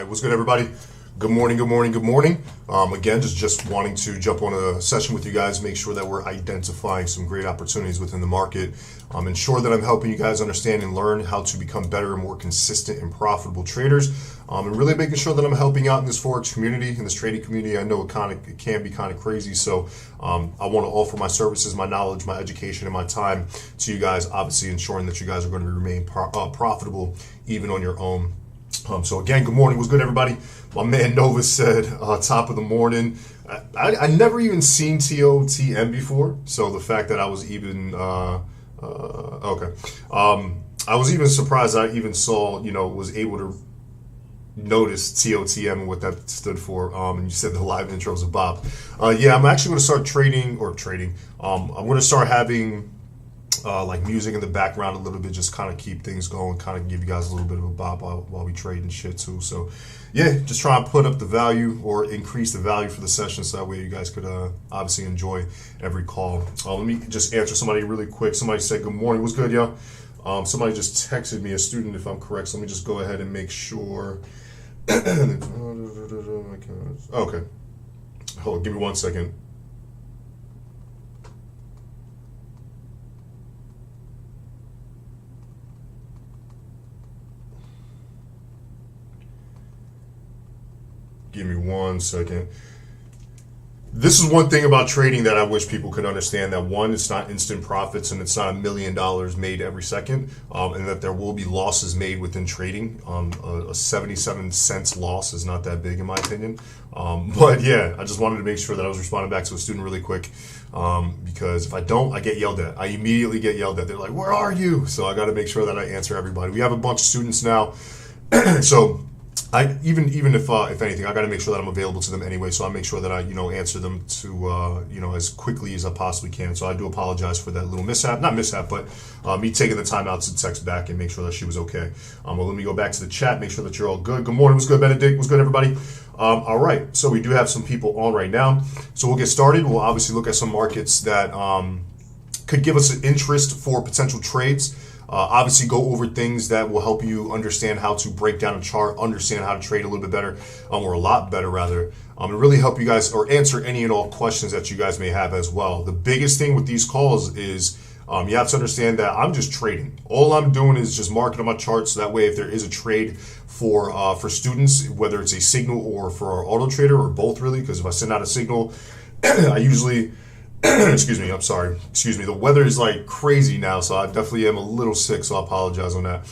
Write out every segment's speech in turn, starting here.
What's good, everybody? Good morning, good morning, good morning. Again, just wanting to jump on a session with you guys, make sure that we're identifying some great opportunities within the market, ensure that I'm helping you guys understand and learn how to become better and more consistent and profitable traders, and really making sure that I'm helping out in this Forex community, in this trading community. I know it can be kind of crazy, so I want to offer my services, my knowledge, my education, and my time to you guys, obviously ensuring that you guys are going to remain profitable even on your own. So again, good morning. What's good, everybody? My man Nova said, top of the morning. I never even seen TOTM before, so the fact that I was even okay, I was even surprised I even saw, was able to notice TOTM and what that stood for. And you said the live intros of Bob. Yeah, I'm actually going to start trading. I'm going to start having like music in the background a little bit, just kind of keep things going, kind of give you guys a little bit of a bop while we trade and shit too. So yeah, just try and put up the value or increase the value for the session, so that way you guys could obviously enjoy every call. Let me just answer somebody really quick. Somebody said good morning. What's good, y'all? Somebody just texted me, a student, if I'm correct. So let me just go ahead and make sure. Okay, hold on, give me 1 second. Give me 1 second. This is one thing about trading that I wish people could understand, that one, it's not instant profits and it's not $1 million made every second, and that there will be losses made within trading. A 77 cents loss is not that big in my opinion. But yeah, I just wanted to make sure that I was responding back to a student really quick, because if I don't, I get yelled at. I immediately get yelled at. They're like, where are you? So I got to make sure that I answer everybody. We have a bunch of students now. So even if anything, I got to make sure that I'm available to them anyway. So I make sure that I answer them to as quickly as I possibly can. So I do apologize for that little mishap, not mishap, but me taking the time out to text back and make sure that she was okay. Well, let me go back to the chat, make sure that you're all good. Good morning, what's good, Benedict? What's good, everybody? All right, so we do have some people on right now. So we'll get started. We'll obviously look at some markets that could give us an interest for potential trades. Obviously go over things that will help you understand how to break down a chart, understand how to trade a little bit better, or a lot better rather, and really help you guys or answer any and all questions that you guys may have as well. The biggest thing with these calls is you have to understand that I'm just trading. All I'm doing is just marking on my chart, so that way if there is a trade for students, whether it's a signal or for our auto trader or both really, because if I send out a signal, I usually excuse me, I'm sorry. Excuse me. The weather is like crazy now, so I definitely am a little sick, so I apologize on that.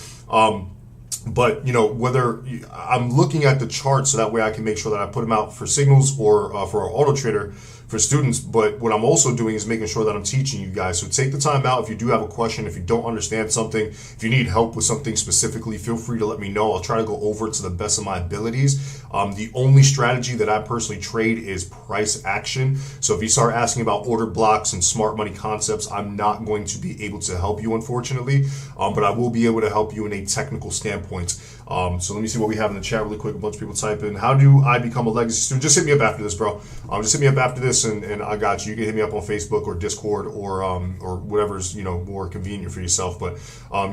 But whether I'm looking at the chart so that way I can make sure that I put them out for signals or for our auto trader for students. But what I'm also doing is making sure that I'm teaching you guys. So take the time out. If you do have a question, if you don't understand something, if you need help with something specifically, feel free to let me know. I'll try to go over it to the best of my abilities. The only strategy that I personally trade is price action. So if you start asking about order blocks and smart money concepts, I'm not going to be able to help you, unfortunately. But I will be able to help you in a technical standpoint. So let me see what we have in the chat really quick. A bunch of people type in, how do I become a legacy student? Just hit me up after this, bro. Just hit me up after this and I got you. You can hit me up on Facebook or Discord or whatever's more convenient for yourself. But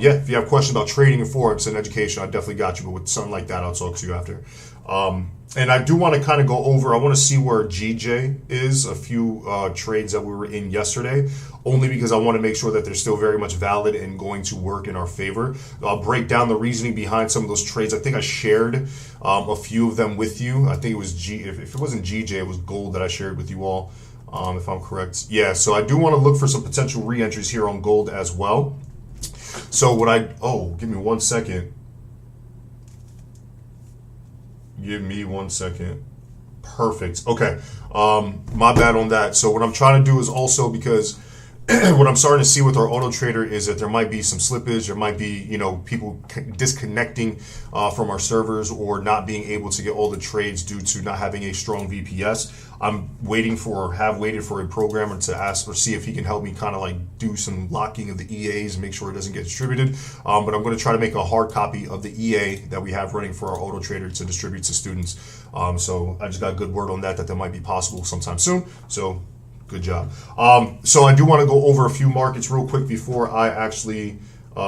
yeah, if you have questions about trading and Forex and education, I definitely got you. But with something like that, I'll talk to you after. And I do want to kind of go over, I want to see where GJ is, a few trades that we were in yesterday, only because I want to make sure that they're still very much valid and going to work in our favor. I'll break down the reasoning behind some of those trades. I think I shared a few of them with you. I think it was if it wasn't GJ, it was gold that I shared with you all, if I'm correct. Yeah, so I do want to look for some potential re-entries here on gold as well. So give me 1 second. Give me 1 second. Perfect. Okay. My bad on that. So what I'm trying to do is also, because what I'm starting to see with our auto trader is that there might be some slippage. There might be, people disconnecting from our servers or not being able to get all the trades due to not having a strong VPS. I'm waited for a programmer to ask or see if he can help me kind of like do some locking of the EAs and make sure it doesn't get distributed. But I'm going to try to make a hard copy of the EA that we have running for our auto trader to distribute to students. So I just got a good word on that might be possible sometime soon. So good job. So I do want to go over a few markets real quick before I actually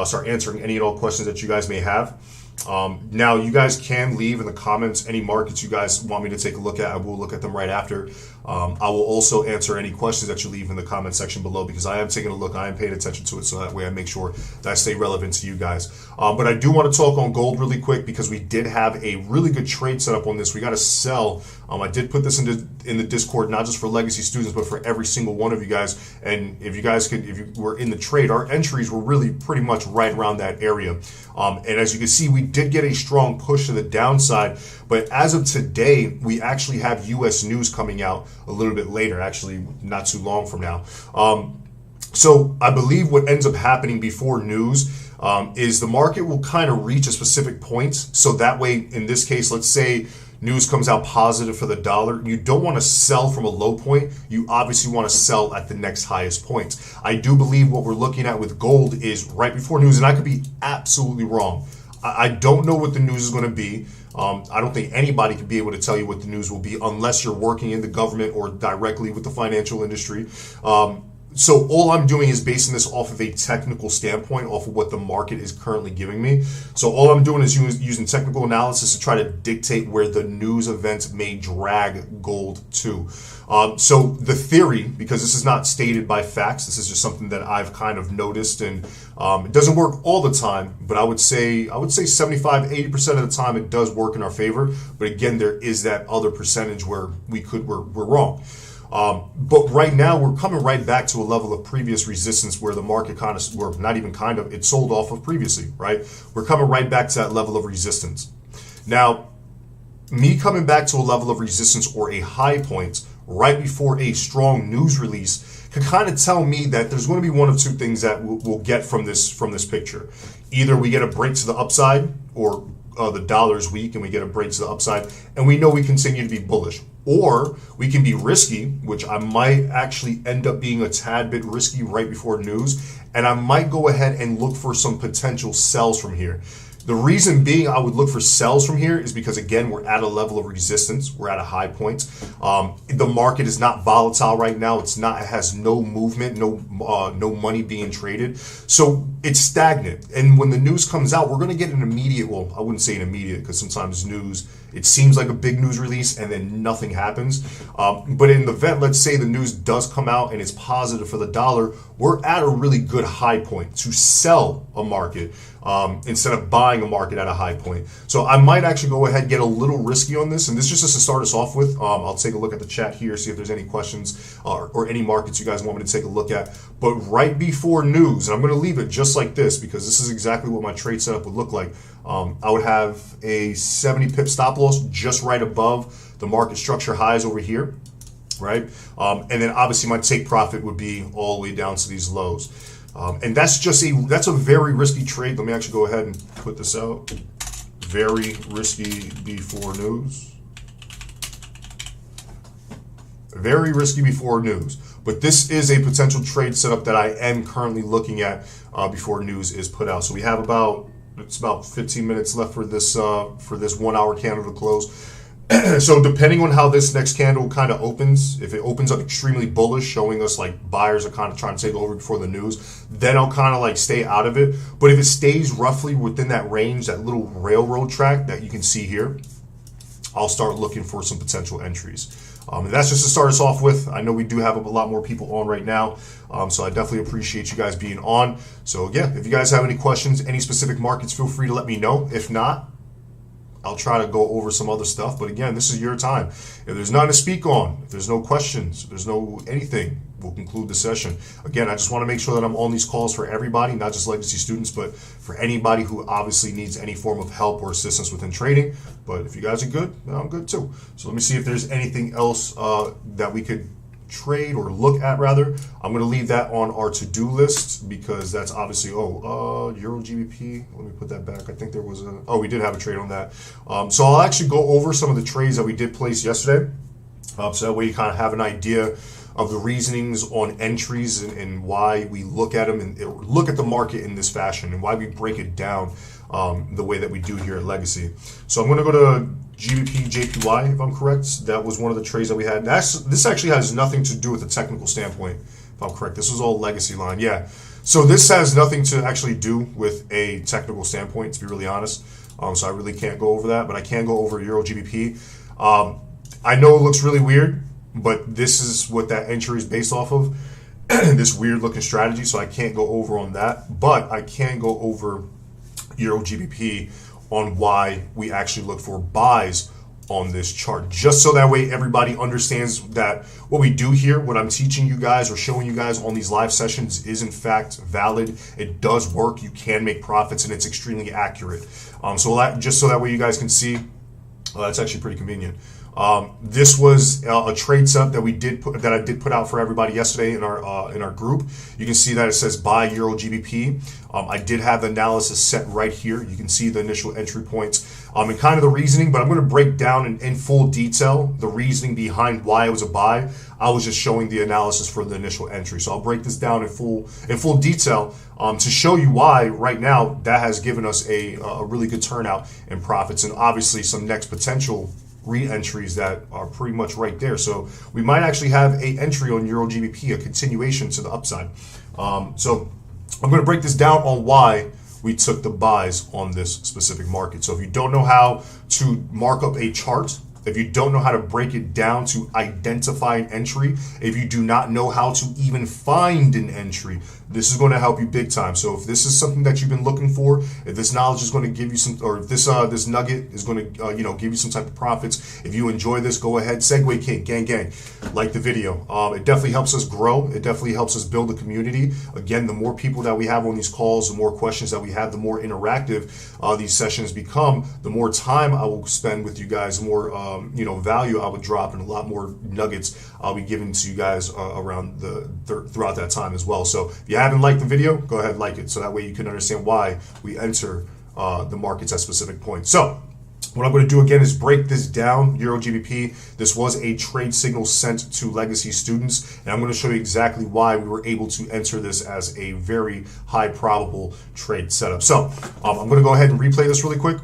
start answering any and all questions that you guys may have. Now, you guys can leave in the comments any markets you guys want me to take a look at. I will look at them right after. I will also answer any questions that you leave in the comment section below, because I am taking a look. I am paying attention to it, so that way I make sure that I stay relevant to you guys. But I do want to talk on gold really quick, because we did have a really good trade set up on this. We got to sell. I did put this in the Discord, not just for legacy students, but for every single one of you guys. And if you were in the trade, our entries were really pretty much right around that area. And as you can see, we did get a strong push to the downside. But as of today, we actually have US news coming out a little bit later, actually not too long from now. So I believe what ends up happening before news is the market will kind of reach a specific point. So that way, in this case, let's say news comes out positive for the dollar. You don't want to sell from a low point. You obviously want to sell at the next highest point. I do believe what we're looking at with gold is right before news, and I could be absolutely wrong. I don't know what the news is going to be. I don't think anybody could be able to tell you what the news will be unless you're working in the government or directly with the financial industry. So all I'm doing is basing this off of a technical standpoint, off of what the market is currently giving me. So all I'm doing is using technical analysis to try to dictate where the news events may drag gold to. So the theory, because this is not stated by facts, this is just something that I've kind of noticed, and it doesn't work all the time, but I would say 75, 80% of the time it does work in our favor. But again, there is that other percentage where we're wrong. But right now we're coming right back to a level of previous resistance where the market it sold off of previously, right? We're coming right back to that level of resistance. Now, me coming back to a level of resistance or a high point right before a strong news release can kind of tell me that there's going to be one of two things that we'll get from this picture. Either we get a break to the upside or the dollar's weak and we get a break to the upside, and we know we continue to be bullish. Or we can be risky, which I might actually end up being a tad bit risky right before news, and I might go ahead and look for some potential sells from here. The reason being I would look for sells from here is because, again, we're at a level of resistance. We're at a high point. The market is not volatile right now. It has no movement, no money being traded. So it's stagnant. And when the news comes out, we're going to get an immediate, well, I wouldn't say an immediate, because sometimes news, it seems like a big news release and then nothing happens. But in the event, let's say the news does come out and it's positive for the dollar, we're at a really good high point to sell a market instead of buying a market at a high point. So I might actually go ahead and get a little risky on this. And this is just to start us off with. I'll take a look at the chat here, see if there's any questions or any markets you guys want me to take a look at. But right before news, and I'm going to leave it just like this because this is exactly what my trade setup would look like. I would have a 70 pip stop loss just right above the market structure highs over here, right? And then obviously my take profit would be all the way down to these lows. And that's a very risky trade. Let me actually go ahead and put this out. Very risky before news. Very risky before news. But this is a potential trade setup that I am currently looking at before news is put out. So we have about 15 minutes left for this 1 hour candle to close. So depending on how this next candle kind of opens, if it opens up extremely bullish, showing us like buyers are kind of trying to take over before the news, then I'll kind of like stay out of it. But if it stays roughly within that range, that little railroad track that you can see here, I'll start looking for some potential entries. And that's just to start us off with. I know we do have a lot more people on right now, so I definitely appreciate you guys being on. So yeah, if you guys have any questions, any specific markets, feel free to let me know. If not, I'll try to go over some other stuff. But again, this is your time. If there's nothing to speak on, if there's no questions, if there's no anything, we'll conclude the session. Again, I just want to make sure that I'm on these calls for everybody, not just legacy students, but for anybody who obviously needs any form of help or assistance within trading. But if you guys are good, then I'm good too. So let me see if there's anything else that we could trade or look at rather. I'm going to leave that on our to-do list because that's obviously, Euro GBP. Let me put that back. I think there was we did have a trade on that. So I'll actually go over some of the trades that we did place yesterday. So that way you kind of have an idea of the reasonings on entries and why we look at them and look at the market in this fashion and why we break it down the way that we do here at Legacy. So I'm going to go to GBPJPY, if I'm correct. That was one of the trades that we had. This actually has nothing to do with the technical standpoint, if I'm correct. This was all Legacy line, yeah. So this has nothing to actually do with a technical standpoint, to be really honest. So I really can't go over that, but I can go over Euro GBP. I know it looks really weird, but this is what that entry is based off of, this weird looking strategy, so I can't go over on that, but I can go over Euro GBP on why we actually look for buys on this chart, just so that way everybody understands that what we do here, what I'm teaching you guys or showing you guys on these live sessions is in fact valid. It does work. You can make profits and it's extremely accurate. So just so that way you guys can see, that's actually pretty convenient. This was a trade setup that I did put out for everybody yesterday in our group. You can see that it says buy Euro GBP. I did have the analysis set right here. You can see the initial entry points and kind of the reasoning, but I'm going to break down in full detail the reasoning behind why it was a buy. I was just showing the analysis for the initial entry. So I'll break this down in full detail to show you why right now that has given us a really good turnout in profits and obviously some next potential re-entries that are pretty much right there. So we might actually have a entry on Euro GBP, a continuation to the upside. So I'm going to break this down on why we took the buys on this specific market. So if you don't know how to mark up a chart, if you don't know how to break it down to identify an entry, if you do not know how to even find an entry, this is going to help you big time. So if this is something that you've been looking for, if this knowledge is going to give you some, or if this nugget is going to give you some type of profits, if you enjoy this, go ahead, Segway King, gang, like the video. It definitely helps us grow. It definitely helps us build a community. Again, the more people that we have on these calls, the more questions that we have, the more interactive these sessions become, the more time I will spend with you guys, the more value I would drop, and a lot more nuggets I'll be giving to you guys around throughout that time as well. So if you haven't liked the video, go ahead and like it, so that way you can understand why we enter the markets at specific points. So what I'm going to do again is break this down, Euro GBP. This was a trade signal sent to legacy students, and I'm going to show you exactly why we were able to enter this as a very high probable trade setup. So I'm going to go ahead and replay this really quick.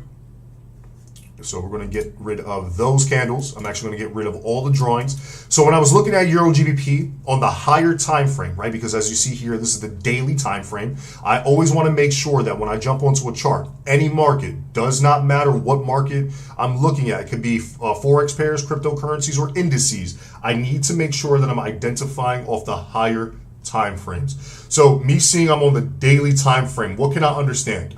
So we're going to get rid of those candles. I'm actually going to get rid of all the drawings. So when I was looking at Euro GBP on the higher time frame, right, because as you see here, this is the daily time frame. I always want to make sure that when I jump onto a chart, any market, does not matter what market I'm looking at. It could be Forex pairs, cryptocurrencies, or indices. I need to make sure that I'm identifying off the higher time frames. So me seeing I'm on the daily time frame, what can I understand?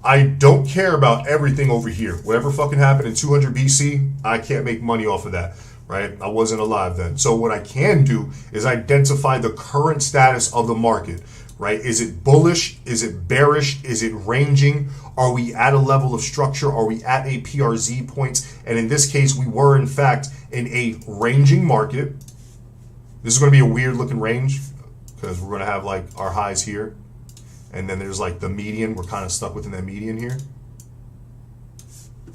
I don't care about everything over here. Whatever fucking happened in 200 BC, I can't make money off of that, right? I wasn't alive then. So what I can do is identify the current status of the market, right? Is it bullish? Is it bearish? Is it ranging? Are we at a level of structure? Are we at a PRZ point? And in this case, we were in fact in a ranging market. This is going to be a weird looking range because we're going to have like our highs here. And then there's like the median. We're kind of stuck within that median here.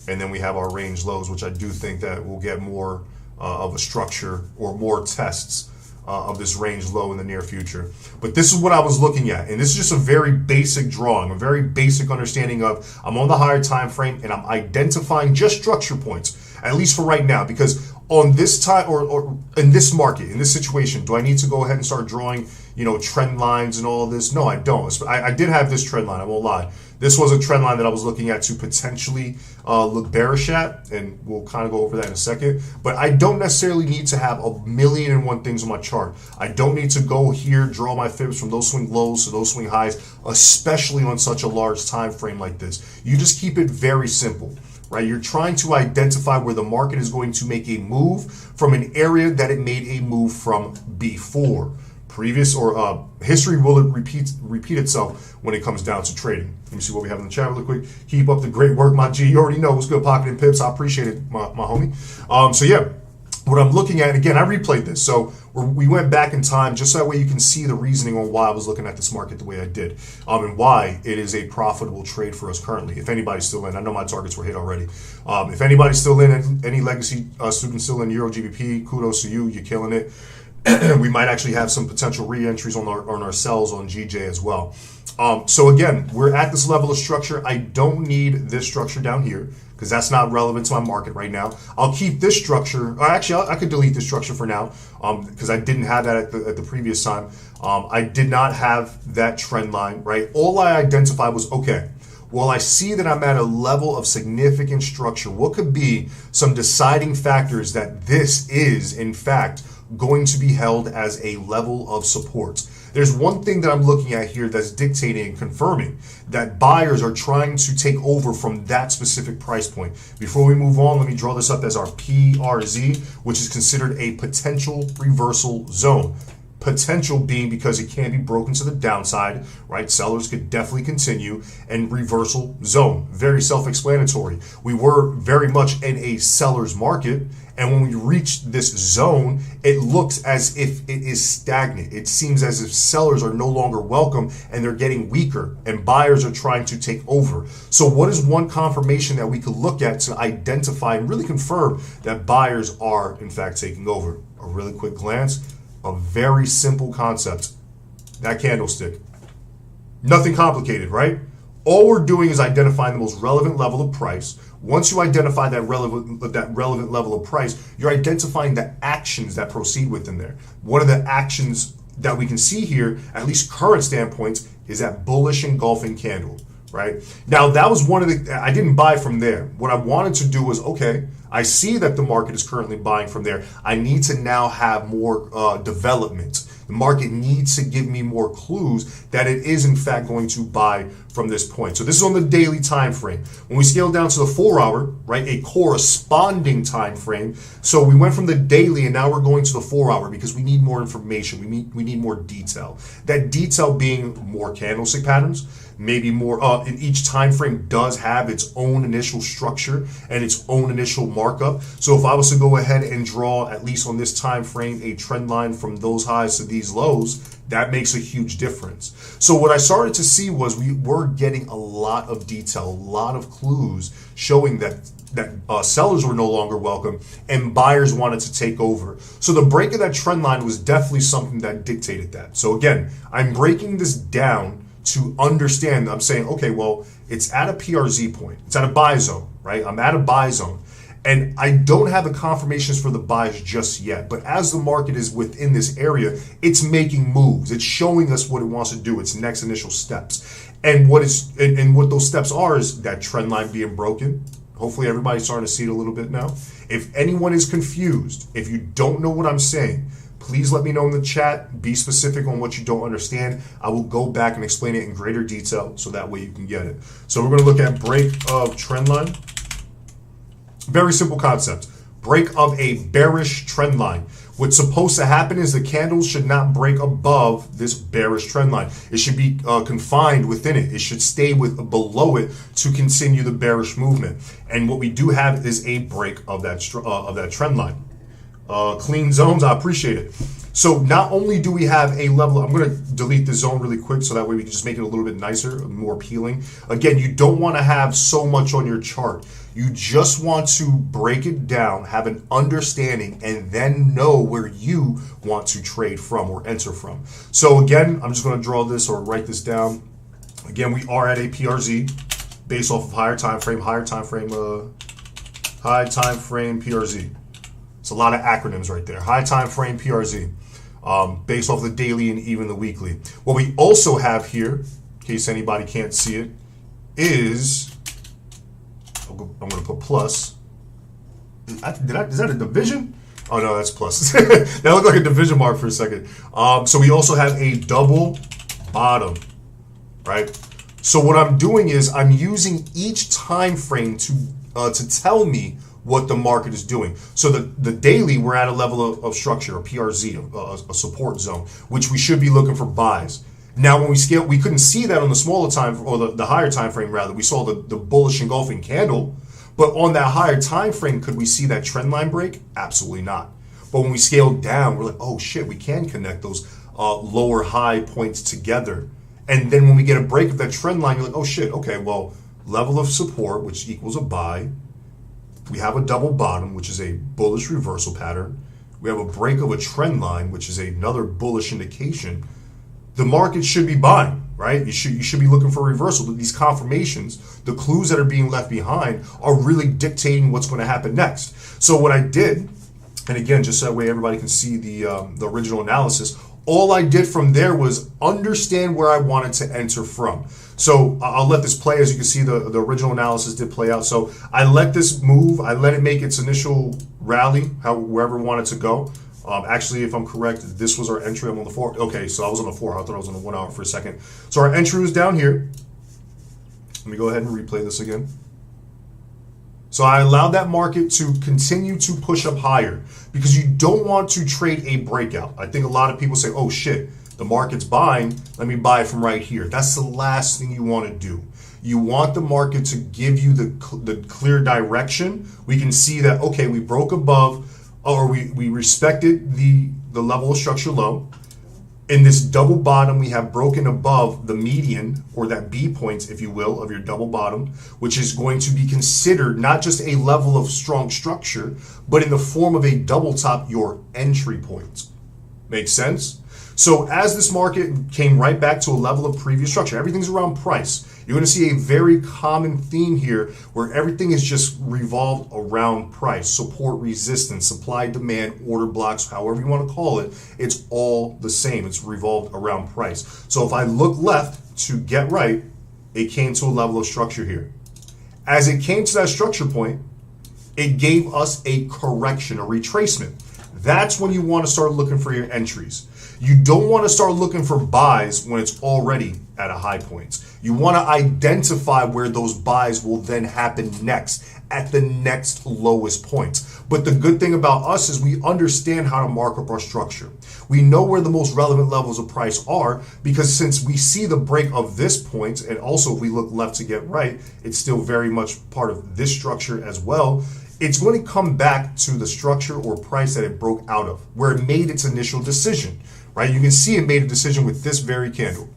And then we have our range lows, which I do think that we'll get more of a structure or more tests of this range low in the near future. But this is what I was looking at. And this is just a very basic drawing, a very basic understanding of I'm on the higher time frame and I'm identifying just structure points, at least for right now, because on this time or in this market, in this situation, do I need to go ahead and start drawing, you know, trend lines and all of this? No, I don't. I did have this trend line, I won't lie. This was a trend line that I was looking at to potentially look bearish at, and we'll kind of go over that in a second. But I don't necessarily need to have 1,000,001 things on my chart. I don't need to go here, draw my fibs from those swing lows to those swing highs, especially on such a large time frame like this. You just keep it very simple. Right? You're trying to identify where the market is going to make a move from an area that it made a move from before. Previous or history will repeat itself when it comes down to trading. Let me see what we have in the chat really quick. Keep up the great work, my G. You already know what's good, Pocket and Pips. I appreciate it, my homie. So yeah, what I'm looking at, again, I replayed this. So we went back in time just so that way you can see the reasoning on why I was looking at this market the way I did, and why it is a profitable trade for us currently. If anybody's still in, I know my targets were hit already. If anybody's still in, any legacy students still in Euro GBP, kudos to you, you're killing it. We might actually have some potential re-entries on our sells on GJ as well. So again, we're at this level of structure. I don't need this structure down here because that's not relevant to my market right now. I'll keep this structure. Actually, I could delete this structure for now because I didn't have that at the previous time. I did not have that trend line, right? All I identified was, okay, well, I see that I'm at a level of significant structure. What could be some deciding factors that this is, in fact, going to be held as a level of support? There's one thing that I'm looking at here that's dictating and confirming that buyers are trying to take over from that specific price point. Before we move on, let me draw this up as our PRZ, which is considered a potential reversal zone. Potential being because it can be broken to the downside, right? Sellers could definitely continue, and reversal zone. Very self-explanatory. We were very much in a seller's market, and when we reach this zone, it looks as if it is stagnant. It seems as if sellers are no longer welcome and they're getting weaker, and buyers are trying to take over. So what is one confirmation that we could look at to identify and really confirm that buyers are in fact taking over? A really quick glance. A very simple concept. That candlestick. Nothing complicated, right? All we're doing is identifying the most relevant level of price. Once you identify that relevant level of price, you're identifying the actions that proceed within there. One of the actions that we can see here, at least current standpoints, is that bullish engulfing candle, right? Now, that was one of the, I didn't buy from there. What I wanted to do was, okay, I see that the market is currently buying from there. I need to now have more development. The market needs to give me more clues that it is in fact going to buy from this point. So this is on the daily time frame. When we scale down to the 4 hour, right, a corresponding time frame. So we went from the daily and now we're going to the 4 hour because we need more information. We need more detail. That detail being more candlestick patterns. maybe more, and each time frame does have its own initial structure and its own initial markup. So if I was to go ahead and draw, at least on this time frame, a trend line from those highs to these lows, that makes a huge difference. So what I started to see was we were getting a lot of detail, a lot of clues showing that sellers were no longer welcome and buyers wanted to take over. So the break of that trend line was definitely something that dictated that. So again, I'm breaking this down to understand. I'm saying, okay, well, it's at a PRZ point. It's at a buy zone, right? I'm at a buy zone. And I don't have the confirmations for the buys just yet. But as the market is within this area, it's making moves. It's showing us what it wants to do, its next initial steps. And what those steps are is that trend line being broken. Hopefully everybody's starting to see it a little bit now. If anyone is confused, if you don't know what I'm saying, please let me know in the chat. Be specific on what you don't understand. I will go back and explain it in greater detail so that way you can get it. So we're going to look at break of trend line. Very simple concept. Break of a bearish trend line. What's supposed to happen is the candles should not break above this bearish trend line. It should be confined within it. It should stay below it to continue the bearish movement. And what we do have is a break of that trend line. Clean zones, I appreciate it. So not only do we have a level, I'm going to delete the zone really quick so that way we can just make it a little bit nicer, more appealing. Again, you don't want to have so much on your chart. You just want to break it down, have an understanding, and then know where you want to trade from or enter from. So again, I'm just going to draw this or write this down. Again, we are at a PRZ based off of high time frame PRZ. It's a lot of acronyms right there. High time frame PRZ, based off the daily and even the weekly. What we also have here, in case anybody can't see it, is, I'm going to put plus. Is that a division? Oh no, that's plus. That looked like a division mark for a second. So we also have a double bottom, right? So what I'm doing is I'm using each time frame to tell me what the market is doing. So the daily, we're at a level of structure, a PRZ, a support zone, which we should be looking for buys. Now, when we scale, we couldn't see that on the smaller time, or the higher time frame rather. We saw the bullish engulfing candle, but on that higher time frame, could we see that trend line break? Absolutely not. But when we scaled down, we're like, oh shit, we can connect those lower high points together. And then when we get a break of that trend line, you're like, oh shit, okay, well, level of support, which equals a buy. We have a double bottom, which is a bullish reversal pattern. We have a break of a trend line, which is another bullish indication. The market should be buying, right? You should be looking for a reversal. These confirmations, the clues that are being left behind, are really dictating what's going to happen next. So what I did, and again, just so that way everybody can see the original analysis, all I did from there was understand where I wanted to enter from. So I'll let this play. As you can see, the original analysis did play out. So I let this move. I let it make its initial rally, wherever it wanted to go. Actually, if I'm correct, this was our entry. I'm on the 4. Okay, so I was on the 4. I thought I was on the 1 hour for a second. So our entry was down here. Let me go ahead and replay this again. So I allowed that market to continue to push up higher because you don't want to trade a breakout. I think a lot of people say, oh shit, the market's buying, let me buy from right here. That's the last thing you want to do. You want the market to give you the clear direction. We can see that, okay, we broke above, or we respected the level of structure low. In this double bottom, we have broken above the median, or that B point, if you will, of your double bottom, which is going to be considered not just a level of strong structure, but in the form of a double top, your entry point. Make sense? So as this market came right back to a level of previous structure, everything's around price. You're going to see a very common theme here where everything is just revolved around price, support, resistance, supply, demand, order blocks, however you want to call it. It's all the same. It's revolved around price. So if I look left to get right, it came to a level of structure here. As it came to that structure point, it gave us a correction, a retracement. That's when you want to start looking for your entries. You don't want to start looking for buys when it's already at a high point. You want to identify where those buys will then happen next, at the next lowest point. But the good thing about us is we understand how to mark up our structure. We know where the most relevant levels of price are, because since we see the break of this point, and also if we look left to get right, it's still very much part of this structure as well. It's going to come back to the structure or price that it broke out of, where it made its initial decision, right? You can see it made a decision with this very candle.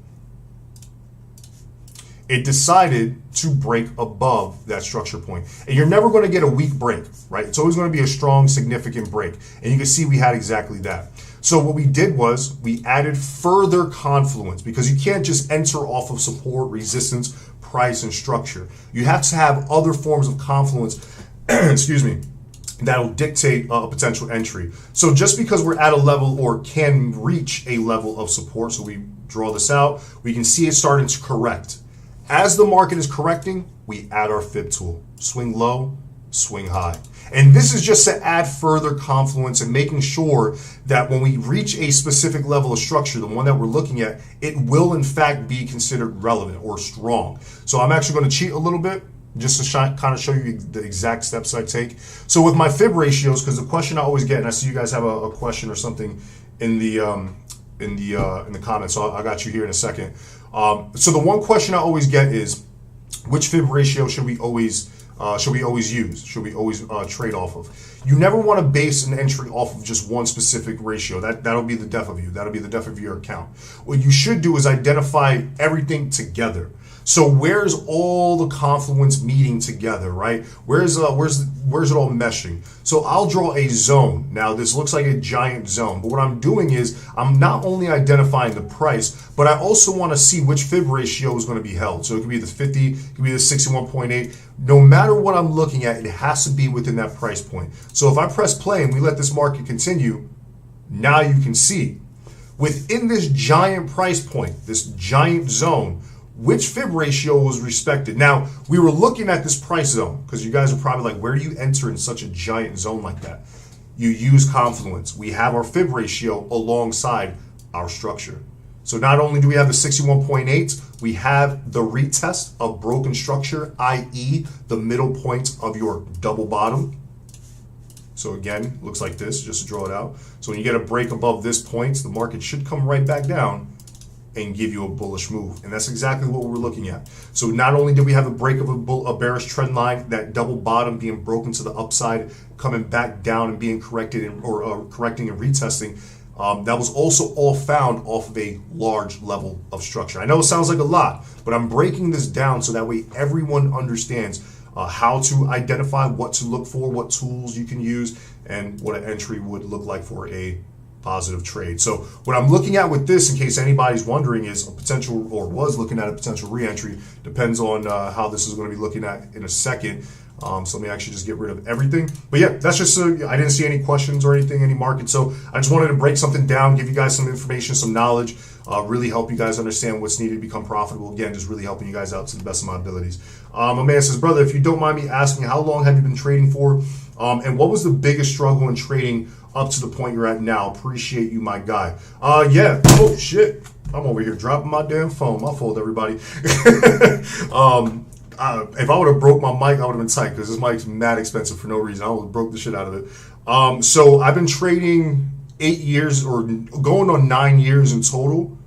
It decided to break above that structure point. And you're never going to get a weak break, right? It's always going to be a strong, significant break. And you can see we had exactly that. So what we did was we added further confluence, because you can't just enter off of support, resistance, price, and structure. You have to have other forms of confluence, excuse me, that'll dictate a potential entry. So just because we're at a level or can reach a level of support, so we draw this out, we can see it starting to correct. As the market is correcting, we add our fib tool. Swing low, swing high. And this is just to add further confluence and making sure that when we reach a specific level of structure, the one that we're looking at, it will in fact be considered relevant or strong. So I'm actually going to cheat a little bit just to kind of show you the exact steps I take. So with my fib ratios, because the question I always get, and I see you guys have a question or something in the comments, so I got you here in a second. So the one question I always get is, which fib ratio should we always use? Should we always trade off of? You never want to base an entry off of just one specific ratio. That'll be the death of you. That'll be the death of your account. What you should do is identify everything together. So where's all the confluence meeting together, right? Where's it all meshing? So I'll draw a zone. Now this looks like a giant zone, but what I'm doing is I'm not only identifying the price, but I also want to see which fib ratio is going to be held. So it could be the 50, it could be the 61.8. No matter what I'm looking at, it has to be within that price point. So if I press play and we let this market continue, now you can see within this giant price point, this giant zone, which fib ratio was respected. Now, we were looking at this price zone because you guys are probably like, where do you enter in such a giant zone like that? You use confluence. We have our fib ratio alongside our structure. So not only do we have the 61.8, we have the retest of broken structure, i.e. the middle point of your double bottom. So again, looks like this, just to draw it out. So when you get a break above this point, the market should come right back down and give you a bullish move. And that's exactly what we're looking at. So not only did we have a break of a bearish trend line, that double bottom being broken to the upside, coming back down and being corrected or correcting and retesting, that was also all found off of a large level of structure. I know it sounds like a lot, but I'm breaking this down so that way everyone understands how to identify what to look for, what tools you can use, and what an entry would look like for a positive trade. So what I'm looking at with this, in case anybody's wondering, is a potential, or was looking at a potential re-entry. Depends on how this is going to be looking at in a second. So let me actually just get rid of everything. But yeah, that's just, I didn't see any questions or anything, any market. So I just wanted to break something down, give you guys some information, some knowledge, really help you guys understand what's needed to become profitable. Again, just really helping you guys out to the best of my abilities. My man says, brother, if you don't mind me asking, how long have you been trading for? And what was the biggest struggle in trading up to the point you're at now? Appreciate you, my guy. Yeah. Oh, shit. I'm over here dropping my damn phone. My fault, everybody. If I would have broke my mic, I would have been tight because this mic's mad expensive for no reason. I would have broke the shit out of it. So I've been trading 8 years, or going on 9 years in total.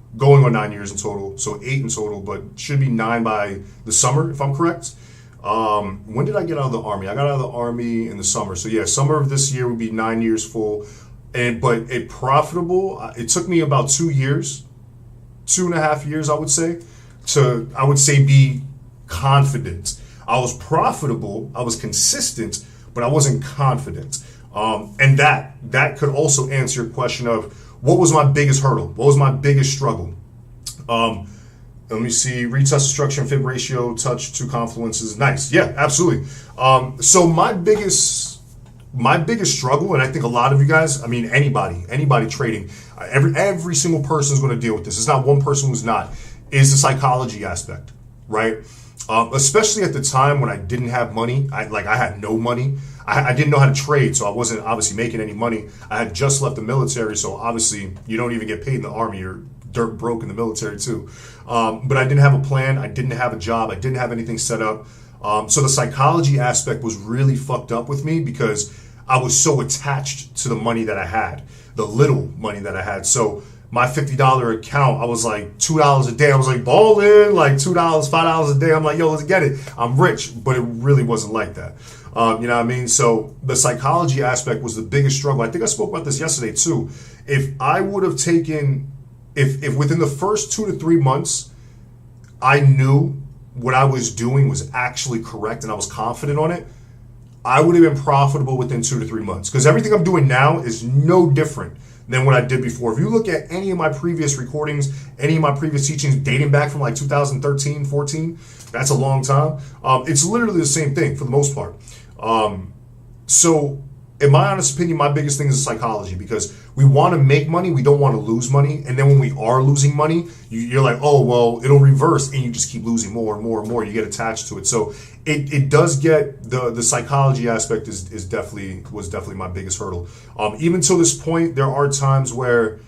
So 8 in total, but should be 9 by the summer, if I'm correct. When did I get out of the Army? I got out of the Army in the summer. So yeah, summer of this year would be 9 years full. But a profitable, it took me about 2 years, 2.5 years, I would say, be confident. I was profitable, I was consistent, but I wasn't confident. And that could also answer your question of what was my biggest hurdle? What was my biggest struggle? Let me see, retest structure and fib ratio, touch two confluences. Nice. Yeah, absolutely. So my biggest struggle, and I think a lot of you guys, I mean, anybody trading, every single person is going to deal with this. It's not one person who's not, is the psychology aspect, right? Especially at the time when I didn't have money, I had no money. I didn't know how to trade, so I wasn't obviously making any money. I had just left the military, so obviously you don't even get paid in the Army. You're dirt broke in the military too. But I didn't have a plan. I didn't have a job. I didn't have anything set up. So the psychology aspect was really fucked up with me because I was so attached to the money that I had, the little money that I had. So my $50 account, I was like $2 a day. I was like balling, like $2, $5 a day. I'm like, yo, let's get it. I'm rich, but it really wasn't like that. You know what I mean? So the psychology aspect was the biggest struggle. I think I spoke about this yesterday too. If I would have taken, if within the first 2 to 3 months, I knew what I was doing was actually correct and I was confident on it, I would have been profitable within 2 to 3 months. Because everything I'm doing now is no different than what I did before. If you look at any of my previous recordings, any of my previous teachings dating back from like 2013, 14, that's a long time. It's literally the same thing for the most part. So in my honest opinion, my biggest thing is psychology, because we want to make money, we don't want to lose money. And then when we are losing money, you're like, oh, well, it'll reverse, and you just keep losing more and more and more. You get attached to it. So it does get, the psychology aspect was definitely my biggest hurdle. Even to this point, there are times where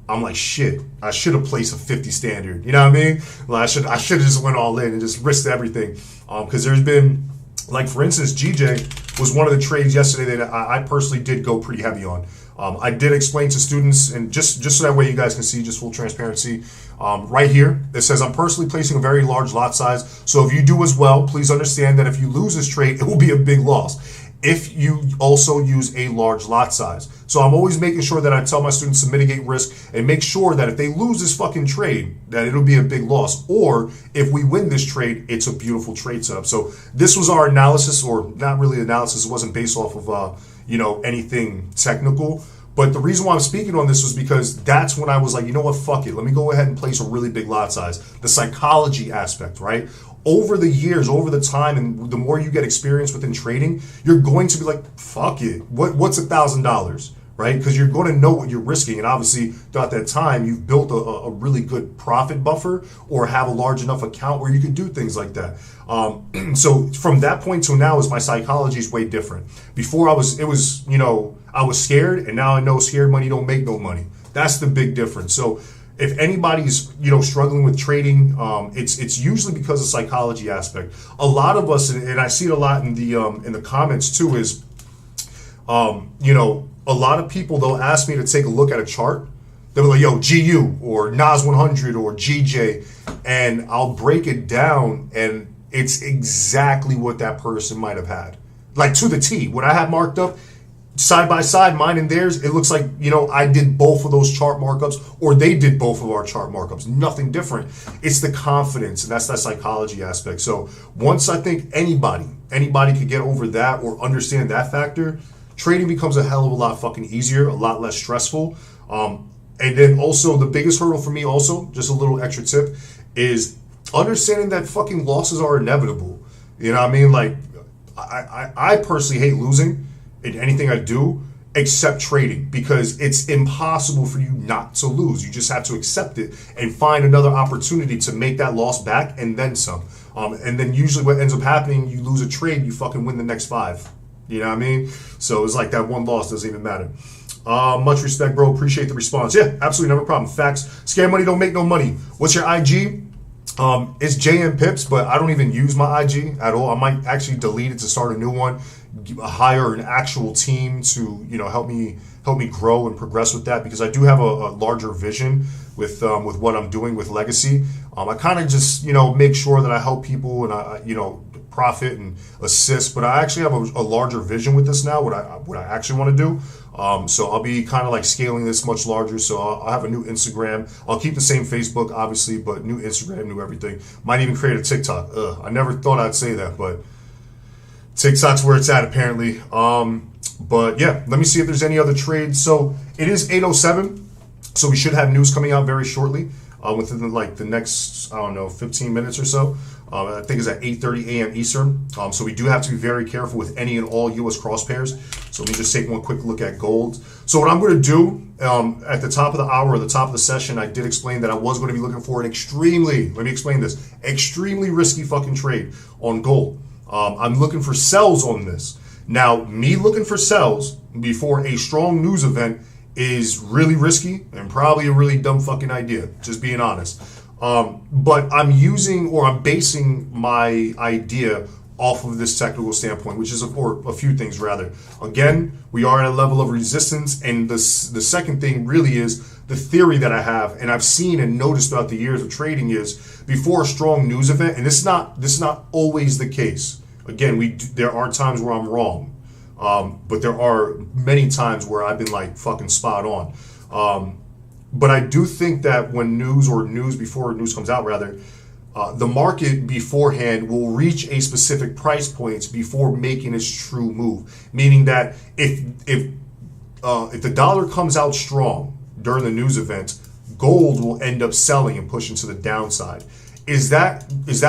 I'm like, shit, I should have placed a 50 standard. You know what I mean? Like I should have just went all in and just risked everything. Because there's been, like for instance, GJ was one of the trades yesterday that I personally did go pretty heavy on. I did explain to students, and just so that way you guys can see, just full transparency, right here, it says, I'm personally placing a very large lot size. So if you do as well, please understand that if you lose this trade, it will be a big loss if you also use a large lot size. So I'm always making sure that I tell my students to mitigate risk and make sure that if they lose this fucking trade, that it'll be a big loss. Or if we win this trade, it's a beautiful trade setup. So this was our analysis, or not really analysis. It wasn't based off of, anything technical. But the reason why I'm speaking on this was because that's when I was like, you know what, fuck it. Let me go ahead and place a really big lot size. The psychology aspect, right? Over the years, over the time, and the more you get experience within trading, you're going to be like, fuck it. What's $1,000, right? Because you're going to know what you're risking. And obviously, throughout that time, you've built a really good profit buffer, or have a large enough account where you can do things like that. So from that point to now, my psychology is way different. Before I was scared, and now I know scared money don't make no money. That's the big difference. So if anybody's struggling with trading, it's usually because of psychology aspect. A lot of us, and I see it a lot in the comments too, is a lot of people, they'll ask me to take a look at a chart. They'll be like, yo, GU or NAS 100 or GJ, and I'll break it down, and it's exactly what that person might have had, like to the T. What I have marked up, side by side, mine and theirs, it looks like, I did both of those chart markups, or they did both of our chart markups. Nothing different. It's the confidence, and that's that psychology aspect. So once I think anybody could get over that or understand that factor, trading becomes a hell of a lot fucking easier, a lot less stressful. And then also the biggest hurdle for me, also, just a little extra tip, is understanding that fucking losses are inevitable. You know what I mean? Like, I personally hate losing in anything I do except trading, because it's impossible for you not to lose. You just have to accept it and find another opportunity to make that loss back and then some. And then usually what ends up happening, you lose a trade, you fucking win the next 5. You know what I mean? So it's like that one loss doesn't even matter. Much respect, bro. Appreciate the response. Yeah, absolutely, no problem. Facts. Scare money don't make no money. What's your IG? It's JM Pips, but I don't even use my IG at all. I might actually delete it to start a new one, hire an actual team to help me grow and progress with that, because I do have a larger vision with what I'm doing with Legacy. I kind of just make sure that I help people and I profit and assist, but I actually have a larger vision with this now, what I actually want to do. So I'll be kind of like scaling this much larger. So I'll have a new Instagram. I'll keep the same Facebook, obviously, but new Instagram, new everything. Might even create a TikTok. I never thought I'd say that, but TikTok's where it's at apparently. But yeah, let me see if there's any other trades. So it is 8:07, so we should have news coming out very shortly, within the next 15 minutes or so. I think it's at 8:30 a.m. Eastern. So we do have to be very careful with any and all U.S. cross pairs. So let me just take one quick look at gold. So what I'm going to do at the top of the hour or the top of the session, I did explain that I was going to be looking for an extremely risky fucking trade on gold. I'm looking for sells on this. Now, me looking for sells before a strong news event is really risky and probably a really dumb fucking idea, just being honest. But I'm basing my idea off of this technical standpoint, which is or a few things rather. Again, we are at a level of resistance, and the second thing really is the theory that I have, and I've seen and noticed throughout the years of trading, is before a strong news event, and this is not always the case. Again, there are times where I'm wrong, but there are many times where I've been like fucking spot on. But I do think that when before news comes out rather, the market beforehand will reach a specific price points before making its true move. Meaning that if the dollar comes out strong during the news event, gold will end up selling and pushing to the downside. Is that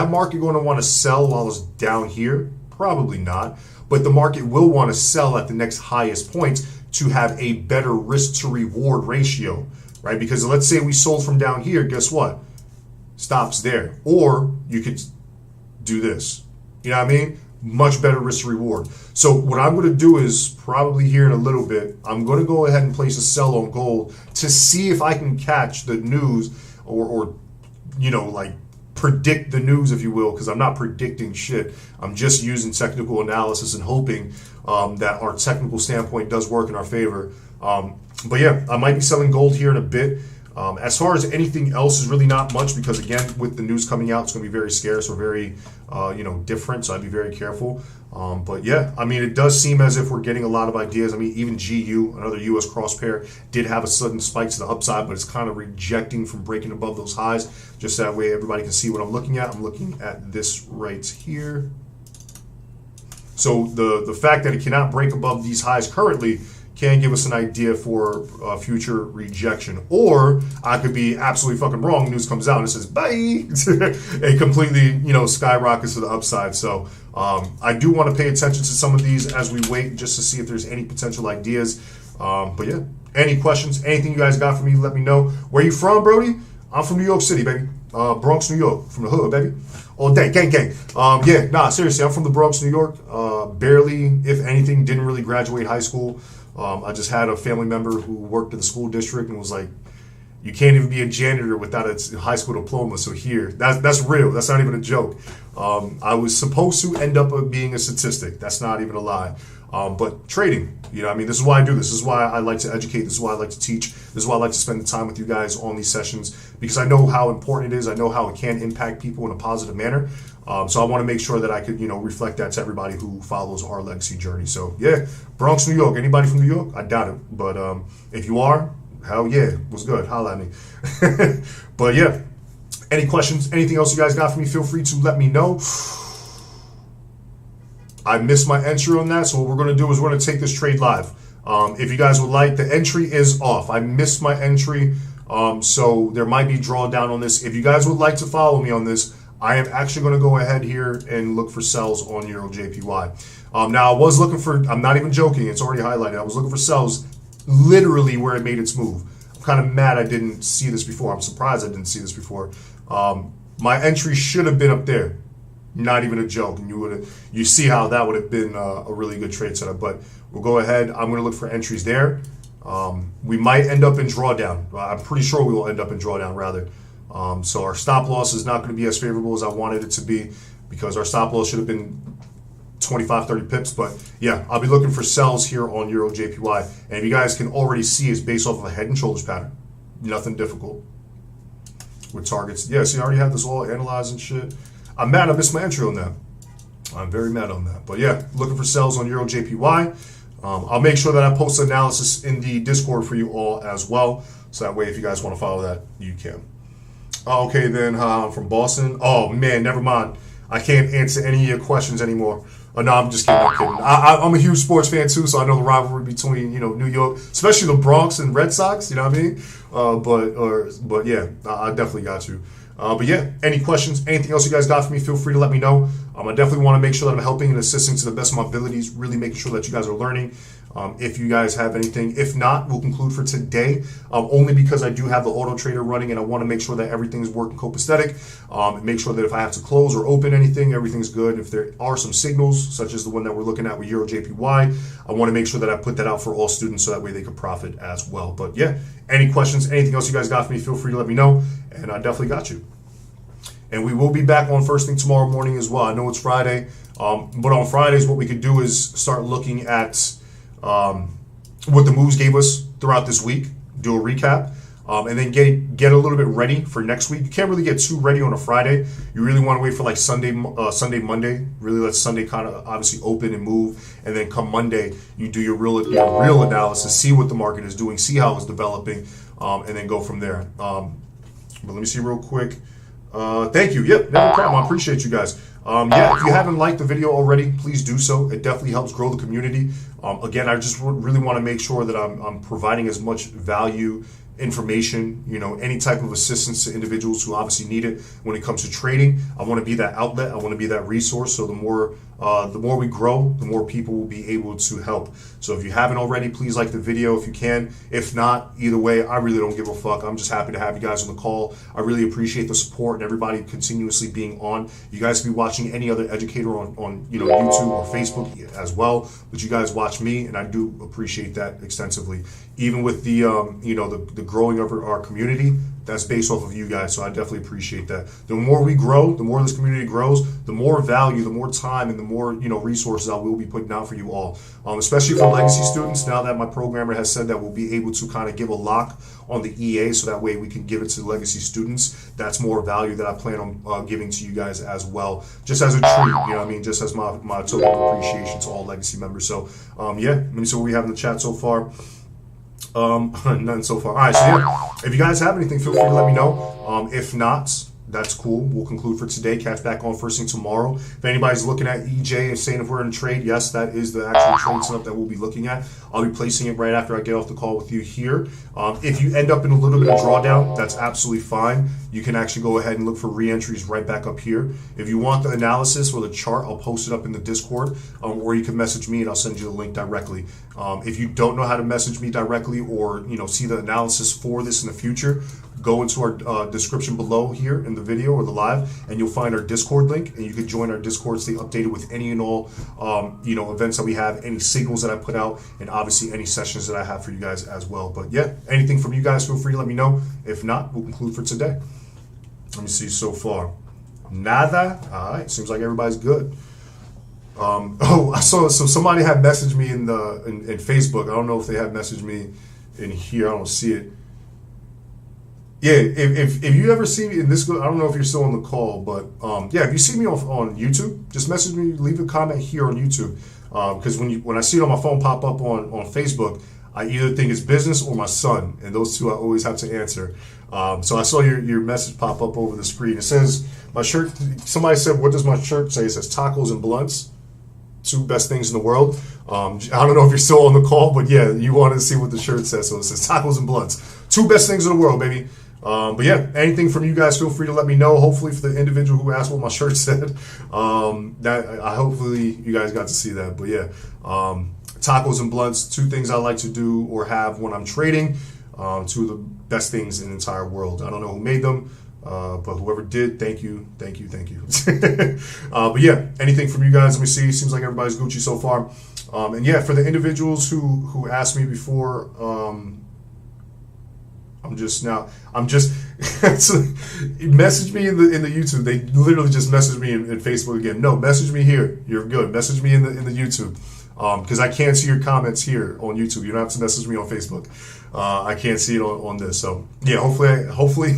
market going to want to sell while it's down here? Probably not. But the market will want to sell at the next highest point to have a better risk to reward ratio, right? Because let's say we sold from down here, guess what? Stops there. Or you could do this. You know what I mean? Much better risk to reward. So what I'm going to do is probably here in a little bit, I'm going to go ahead and place a sell on gold to see if I can catch the news or like predict the news, if you will, because I'm not predicting shit. I'm just using technical analysis and hoping that our technical standpoint does work in our favor. But yeah, I might be selling gold here in a bit. As far as anything else is really not much, because again, with the news coming out, it's going to be very scarce or very, different. So I'd be very careful. But yeah, I mean, it does seem as if we're getting a lot of ideas. I mean, even GU, another US cross pair, did have a sudden spike to the upside, but it's kind of rejecting from breaking above those highs. Just that way everybody can see what I'm looking at. I'm looking at this right here. So the fact that it cannot break above these highs currently can give us an idea for future rejection. Or I could be absolutely fucking wrong. News comes out and it says, bye. It completely, skyrockets to the upside. So I do want to pay attention to some of these as we wait, just to see if there's any potential ideas. But yeah, any questions, anything you guys got for me, let me know. Where you from, Brody? I'm from New York City, baby. Bronx, New York. From the hood, baby. All day, gang. Seriously, I'm from the Bronx, New York. Barely, if anything, didn't really graduate high school. I just had a family member who worked in the school district and was like, you can't even be a janitor without a high school diploma. So here, that's real. That's not even a joke. I was supposed to end up being a statistic. That's not even a lie. But trading, this is why I do this. This is why I like to educate. This is why I like to teach. This is why I like to spend the time with you guys on these sessions, because I know how important it is. I know how it can impact people in a positive manner. So I want to make sure that I could, reflect that to everybody who follows our legacy journey. So yeah, Bronx, New York. Anybody from New York? I doubt it. But if you are, hell yeah, what's good? Holla at me. But yeah, any questions, anything else you guys got for me, feel free to let me know. I missed my entry on that, so what we're going to do is we're going to take this trade live. If you guys would like, the entry is off. I missed my entry, so there might be drawdown on this. If you guys would like to follow me on this, I am actually going to go ahead here and look for sells on Euro JPY. Now, I was looking for, I'm not even joking, it's already highlighted. I was looking for sells literally where it made its move. I'm kind of mad I didn't see this before. I'm surprised I didn't see this before. My entry should have been up there. Not even a joke, and you see how that would have been a really good trade setup. But we'll go ahead. I'm going to look for entries there. We might end up in drawdown. I'm pretty sure we will end up in drawdown rather. So our stop loss is not going to be as favorable as I wanted it to be, because our stop loss should have been 25, 30 pips. But yeah, I'll be looking for sells here on Euro JPY. And if you guys can already see, it's based off of a head and shoulders pattern. Nothing difficult with targets. Yeah, see, I already have this all analyzed and shit. I'm mad I missed my entry on that. I'm very mad on that. But yeah, looking for sells on Euro JPY. I'll make sure that I post analysis in the Discord for you all as well. So that way, if you guys want to follow that, you can. Okay, then I'm from Boston. Oh, man, never mind. I can't answer any of your questions anymore. No, I'm just kidding. I'm kidding. I'm a huge sports fan, too, so I know the rivalry between, New York, especially the Bronx and Red Sox, you know what I mean? But yeah, I definitely got you. But yeah, any questions, anything else you guys got for me, feel free to let me know. I definitely want to make sure that I'm helping and assisting to the best of my abilities, really making sure that you guys are learning. if you guys have anything. If not, we'll conclude for today, only because I do have the auto trader running and I want to make sure that everything is working copacetic, and make sure that if I have to close or open anything, everything's good. If there are some signals, such as the one that we're looking at with Euro JPY, I want to make sure that I put that out for all students so that way they can profit as well. But yeah, any questions, anything else you guys got for me, feel free to let me know, and I definitely got you. And we will be back on first thing tomorrow morning as well. I know it's Friday, but on Fridays, what we could do is start looking at what the moves gave us throughout this week, do a recap, and then get a little bit ready for next week. You can't really get too ready on a Friday. You really want to wait for like Sunday, Monday. Really let Sunday kind of obviously open and move, and then come Monday, you do your real analysis, see what the market is doing, see how it's developing, and then go from there. But let me see real quick. Thank you. Yep, no problem. I appreciate you guys. Yeah, if you haven't liked the video already, please do so. It definitely helps grow the community. Again, I just really want to make sure that I'm providing as much value, information, any type of assistance to individuals who obviously need it when it comes to trading. I want to be that outlet. I want to be that resource. So the more we grow, the more people will be able to help. So if you haven't already, please like the video if you can. If not, either way, I really don't give a fuck. I'm just happy to have you guys on the call. I really appreciate the support and everybody continuously being on. You guys can be watching any other educator on YouTube or Facebook as well, but you guys watch me, and I do appreciate that extensively. Even with the the growing of our community, that's based off of you guys, so I definitely appreciate that. The more we grow, the more this community grows, the more value, the more time, and the more resources I will be putting out for you all. Especially for legacy students, now that my programmer has said that we'll be able to kind of give a lock on the EA, so that way we can give it to legacy students. That's more value that I plan on giving to you guys as well, just as a treat, just as my token of appreciation to all legacy members. So yeah, let me see what we have in the chat so far. None so far. All right, so yeah, if you guys have anything, feel free to let me know. If not, that's cool. We'll conclude for today. Catch back on first thing tomorrow. If anybody's looking at EJ and saying if we're in a trade, yes, that is the actual trade setup that we'll be looking at. I'll be placing it right after I get off the call with you here. If you end up in a little bit of drawdown, that's absolutely fine. You can actually go ahead and look for re-entries right back up here. If you want the analysis or the chart, I'll post it up in the Discord, or you can message me and I'll send you the link directly. If you don't know how to message me directly or see the analysis for this in the future, go into our description below here in the video or the live, and you'll find our Discord link, and you can join our Discord, stay updated with any and all events that we have, any signals that I put out, and obviously any sessions that I have for you guys as well. But yeah, anything from you guys, feel free to let me know. If not, we'll conclude for today. Let me see so far. Nada. All right, seems like everybody's good. I saw somebody had messaged me in Facebook. I don't know if they have messaged me in here. I don't see it. Yeah, if you ever see me in this, I don't know if you're still on the call, but yeah, if you see me on YouTube, just message me, leave a comment here on YouTube, because when I see it on my phone pop up on Facebook, I either think it's business or my son, and those two I always have to answer. So I saw your message pop up over the screen. It says my shirt. Somebody said, "What does my shirt say?" It says tacos and blunts, two best things in the world. I don't know if you're still on the call, but yeah, you wanted to see what the shirt says, so it says tacos and blunts, two best things in the world, baby. But yeah, anything from you guys, feel free to let me know. Hopefully for the individual who asked what my shirt said, hopefully you guys got to see that. But yeah, tacos and blunts, two things I like to do or have when I'm trading, two of the best things in the entire world. I don't know who made them, but whoever did, thank you. But yeah, anything from you guys, let me see. Seems like everybody's Gucci so far. And yeah, for the individuals who asked me before, message me in the YouTube. They literally just messaged me in Facebook again. No, message me here. You're good. Message me in the YouTube, because I can't see your comments here on YouTube. You don't have to message me on Facebook. I can't see it on this. So yeah, hopefully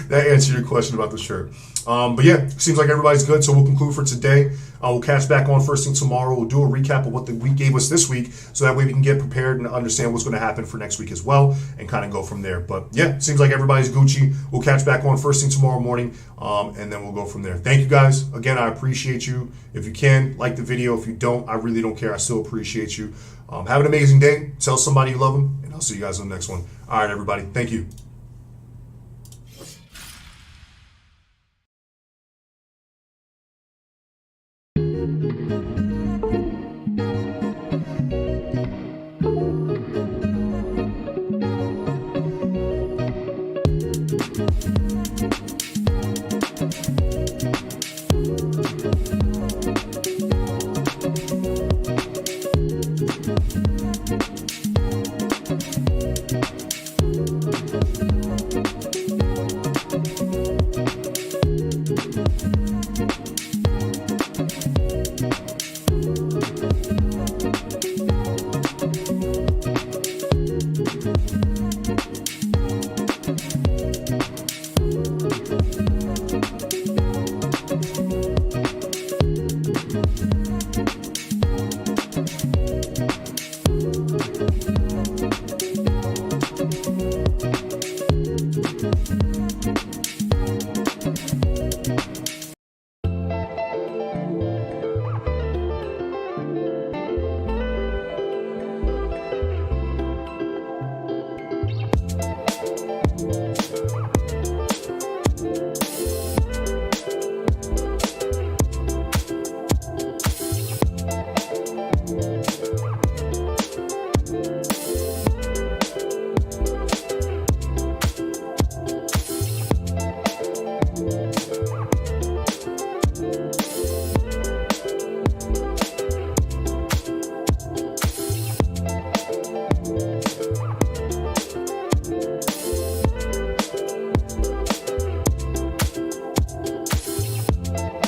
that answered your question about the shirt. But yeah, seems like everybody's good. So we'll conclude for today. We'll catch back on first thing tomorrow. We'll do a recap of what the week gave us this week, so that way we can get prepared and understand what's going to happen for next week as well, and kind of go from there. But yeah, seems like everybody's Gucci. We'll catch back on first thing tomorrow morning, and then we'll go from there. Thank you guys. Again, I appreciate you. If you can, like the video. If you don't, I really don't care. I still appreciate you. Have an amazing day. Tell somebody you love them, and I'll see you guys on the next one. All right, everybody. Thank you.